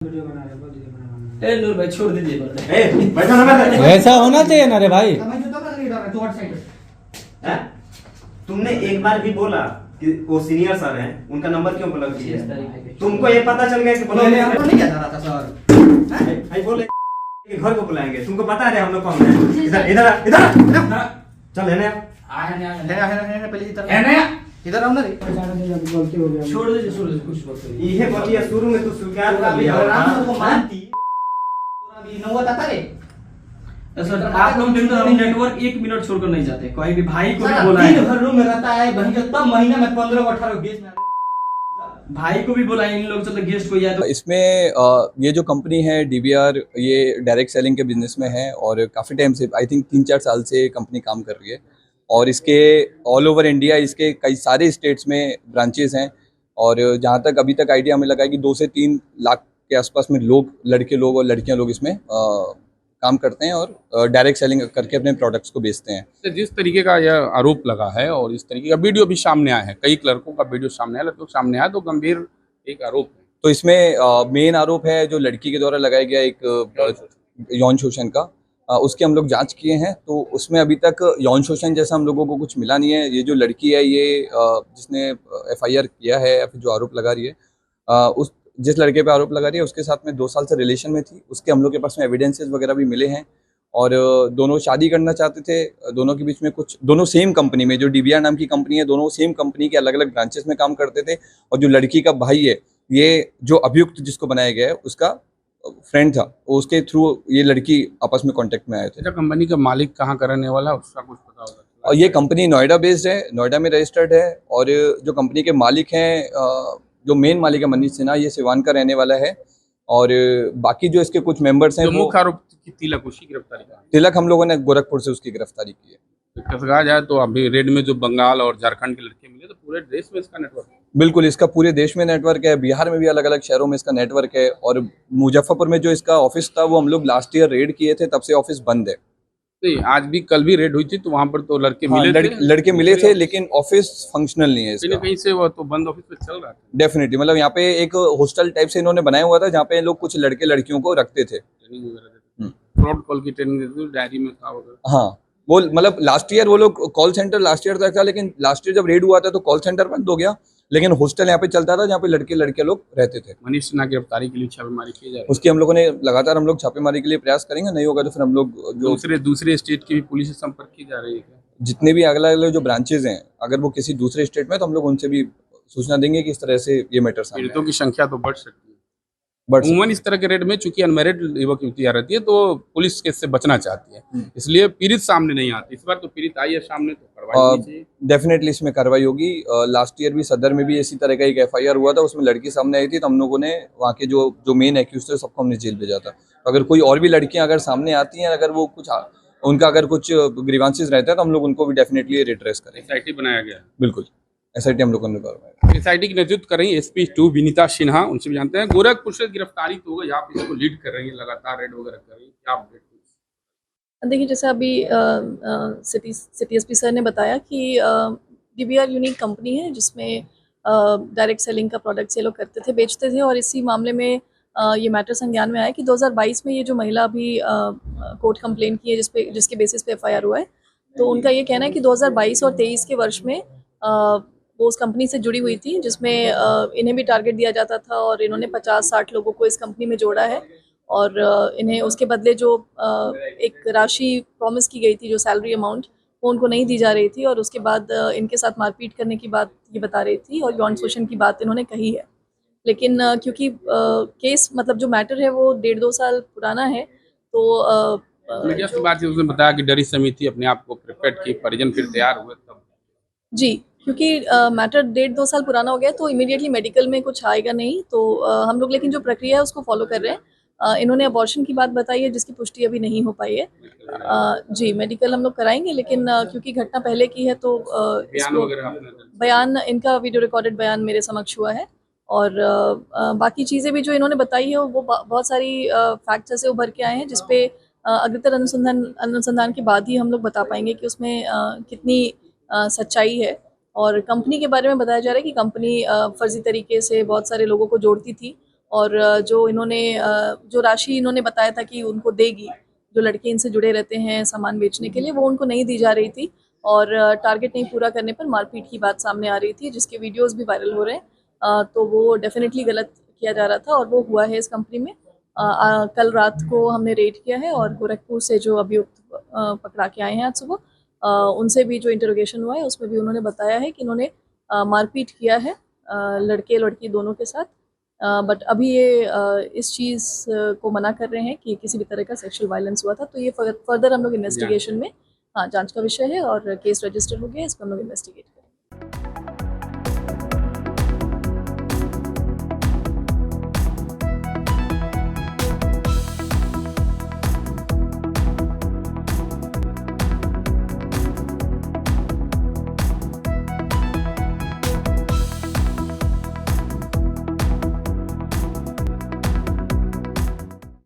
Video बना रहे बोल दीजिए बना ए नूर भाई छोड़ दीजिए बैठो ना बैठो। ऐसा होना चाहिए ना रे भाई। समझ तो लग रही है तो व्हाट साइड हैं? तुमने एक बार भी बोला कि वो सीनियर सर हैं, उनका नंबर क्यों ब्लॉक किया? तुमको ये पता चल गया कि मैंने आपको नहीं कहता रहा था सर। भाई बोले कि घर को बुलाएंगे, तुमको पता है हम लोग कौन है? इधर इधर इधर चल है ना है पहले इधर है ना इधर आओ ना रे। गलती हो गया छोड़ दीजिए कुछ बात नहीं। ये बोलिए शुरू में तो स्वीकार कर लिया राम को होगा। मानती अभी नौवा आता रे सर आप लोग दिन तो नेटवर्क 1 मिनट छोड़कर नहीं जाते। कोई भी भाई को भी सारा बोला दिन है, भर रूम में रहता है वहीं जो तब महीना में 15 को 18 20 में भाई को भी बोला है, इन लोग चलते गेस्ट को या तो इसमें ये जो कंपनी है डीवीआर, ये डायरेक्ट सेलिंग के बिजनेस में है और काफ़ी टाइम से, आई थिंक 3-4 साल से कंपनी काम कर रही है और इसके ऑल ओवर इंडिया इसके कई सारे स्टेट्स में ब्रांचेस हैं। और जहाँ तक अभी तक आइडिया हमें लगा है कि 2 से 3 लाख के आसपास में लोग, लड़के लोग और लड़कियाँ लोग इसमें काम करते हैं और डायरेक्ट सेलिंग करके अपने प्रोडक्ट्स को बेचते हैं। जिस तरीके का यह आरोप लगा है और इस तरीके का वीडियो भी सामने आया है, कई क्लर्कों का वीडियो सामने आया, लड़कों सामने आया, तो गंभीर एक आरोप है। तो इसमें मेन आरोप है जो लड़की के द्वारा लगाया गया एक यौन शोषण का। उसकी हम लोग जांच किए हैं, तो उसमें अभी तक यौन शोषण जैसा हम लोगों को कुछ मिला नहीं है। ये जो लड़की है, ये जिसने एफआईआर किया है या फिर जो आरोप लगा रही है, उस जिस लड़के पे आरोप लगा रही है उसके साथ में 2 साल से रिलेशन में थी। उसके हम लोग के पास में एविडेंसेस वगैरह भी मिले हैं और दोनों शादी करना चाहते थे। दोनों के बीच में कुछ, दोनों सेम कंपनी में, जो डीवीआर नाम की कंपनी है, दोनों सेम कंपनी के अलग अलग ब्रांचेस में काम करते थे। और जो लड़की का भाई है, ये जो अभियुक्त जिसको बनाया गया है, उसका फ्रेंड था, उसके थ्रू ये लड़की आपस में कांटेक्ट में आए थे। अच्छा, कंपनी का मालिक कहाँ का रहने वाला है उसका कुछ पता होगा? और ये कंपनी नोएडा बेस्ड है, नोएडा में रजिस्टर्ड है। और जो कंपनी के मालिक हैं, जो मेन मालिक है मनीष सिन्हा, ये सिवान का रहने वाला है। और बाकी जो इसके कुछ मेंबर्स हैं, जो वो मुख्य आरोप की तिलक, उसकी गिरफ्तारी का तिलक हम लोगों ने गोरखपुर से उसकी गिरफ्तारी की है। कहा जाए तो अभी रेड में जो बंगाल और झारखंड के लड़के मिले, तो पूरे देश में इसका नेटवर्क है। बिल्कुल, इसका पूरे देश में नेटवर्क है, बिहार में भी अलग अलग शहरों में इसका नेटवर्क है। और मुजफ्फरपुर में जो इसका ऑफिस था, वो हम लोग लास्ट ईयर रेड किए थे, तब से ऑफिस बंद है। नहीं, आज भी कल भी रेड हुई थी, तो वहां पर तो लड़के हाँ, मिले थे, लड़के मिले थे, लेकिन ऑफिस फंक्शनल नहीं है कहीं इसका। न कहीं से वो तो बंद ऑफिस पे चल रहा था। डेफिनेटली, मतलब यहाँ पे एक हॉस्टल टाइप से इन्होंने बनाया हुआ था, जहाँ पे लोग कुछ लड़के लड़कियों को रखते थे। ट्रेनिंग वगैरह देते थे, फ्रॉड कॉल की ट्रेनिंग देते थे, डायरी में था वगैरह। हाँ, वो मतलब लास्ट ईयर वो लोग कॉल सेंटर लास्ट ईयर तक था, लेकिन लास्ट ईयर जब रेड हुआ था तो कॉल सेंटर बंद हो गया, लेकिन हॉस्टल यहाँ पे चलता था, जहाँ पे लड़के लड़के लोग रहते थे। मनीष सिन्हा की गिरफ्तारी के लिए छापेमारी की जा रही है। उसकी हम लोगों ने लगातार, हम लोग छापेमारी के लिए प्रयास करेंगे, नहीं होगा तो फिर हम लोग जो दूसरे स्टेट की भी पुलिस से संपर्क की जा रही है क्या? जितने भी अलग अलग जो ब्रांचेज हैं, अगर वो किसी दूसरे स्टेट में, तो हम लोग उनसे भी सूचना देंगे कि इस तरह से ये मैटर सामने पीड़ितों की संख्या तो बढ़ सकती है। बट उमूमन इस तरह के रेड में चूंकि अनमैरिड युवक युवतियां रहती है, तो पुलिस केस से बचना चाहती है, इसलिए पीड़ित सामने नहीं आती। इस बार तो पीड़ित आई है सामने, तो कार्रवाई होनी चाहिए। डेफिनेटली इसमें कार्रवाई होगी। लास्ट ईयर भी सदर में भी इसी तरह का एक एफआईआर हुआ था, उसमें लड़की सामने आई थी, तो हम लोगों ने वहाँ के जो मेन एक्यूज थे सबको हमने जेल भेजा था। तो अगर कोई और भी लड़कियां अगर सामने आती हैं, अगर वो कुछ उनका अगर कुछ ग्रीवांसेस रहता है, तो हम लोग उनको भी डेफिनेटली रिट्रेस करेंगे। एसआईटी बनाया गया है। बिल्कुल, एसआईटी हम लोगों ने करवाया। एसआईटी की नेतृत्व कर रही है SP2 विनीता सिन्हा, उनसे भी जानते हैं। गोरखपुर से गिरफ्तारी तो होगा, यहाँ पे इसको लीड कर रही है, लगातार रेड वगैरह कर रही है, क्या अपडेट? देखिए, जैसे अभी सिटी एसपी सर ने बताया कि डीवीआर यूनिक कंपनी है जिसमें डायरेक्ट सेलिंग का प्रोडक्ट ये लोग करते थे, बेचते थे। और इसी मामले में ये मैटर संज्ञान में आया कि 2022 में ये जो महिला अभी कोर्ट कंप्लेन की है, जिसके बेसिस पे एफआईआर हुआ है, तो उनका ये कहना है कि 2022 और 23 के वर्ष में वो उस कंपनी से जुड़ी हुई थी, जिसमें इन्हें भी टारगेट दिया जाता था और इन्होंने 50-60 लोगों को इस कंपनी में जोड़ा है। और इन्हें उसके बदले जो एक राशि प्रॉमिस की गई थी, जो सैलरी अमाउंट, वो उनको नहीं दी जा रही थी। और उसके बाद इनके साथ मारपीट करने की बात ये बता रही थी और यौन शोषण की बात इन्होंने कही है। लेकिन क्योंकि केस, मतलब जो मैटर है वो 1.5-2 साल पुराना है, तो मीडिया से बात उसने बताया कि डरी समिति अपने आप को प्रिपेयर की, परिजन फिर तैयार हुए तब। जी, क्योंकि मैटर 1.5-2 साल पुराना हो गया, तो इमीडिएटली मेडिकल में कुछ आएगा नहीं। तो हम लोग लेकिन जो प्रक्रिया है उसको फॉलो कर रहे हैं। इन्होंने अबॉर्शन की बात बताई है, जिसकी पुष्टि अभी नहीं हो पाई है। जी, मेडिकल हम लोग कराएंगे, लेकिन क्योंकि घटना पहले की है, तो बयान इनका वीडियो रिकॉर्डेड बयान मेरे समक्ष हुआ है। और बाकी चीज़ें भी जो इन्होंने बताई है, वो बहुत सारी फैक्ट्स ऐसे उभर के आए हैं, जिसपे अग्रतर अनुसंधान के बाद ही हम लोग बता पाएंगे कि उसमें कितनी सच्चाई है। और कंपनी के बारे में बताया जा रहा है कि कंपनी फर्जी तरीके से बहुत सारे लोगों को जोड़ती थी और जो इन्होंने जो राशि इन्होंने बताया था कि उनको देगी, जो लड़के इनसे जुड़े रहते हैं सामान बेचने के लिए, वो उनको नहीं दी जा रही थी और टारगेट नहीं पूरा करने पर मारपीट की बात सामने आ रही थी, जिसके वीडियोस भी वायरल हो रहे हैं। तो वो डेफिनेटली गलत किया जा रहा था और वो हुआ है इस कंपनी में। कल रात को हमने रेड किया है और गोरखपुर से जो अभियुक्त पकड़ा के आए हैं आज सुबह, उनसे भी जो इंटरोगेशन हुआ है उसमें भी उन्होंने बताया है कि इन्होंने मारपीट किया है लड़के लड़की दोनों के साथ। बट अभी ये इस चीज़ को मना कर रहे हैं कि किसी भी तरह का सेक्सुअल वायलेंस हुआ था। तो ये फर्दर हम लोग इन्वेस्टिगेशन में, हाँ, जांच का विषय है और केस रजिस्टर हो गया, इस पर हम लोग इन्वेस्टिगेट करेंगे।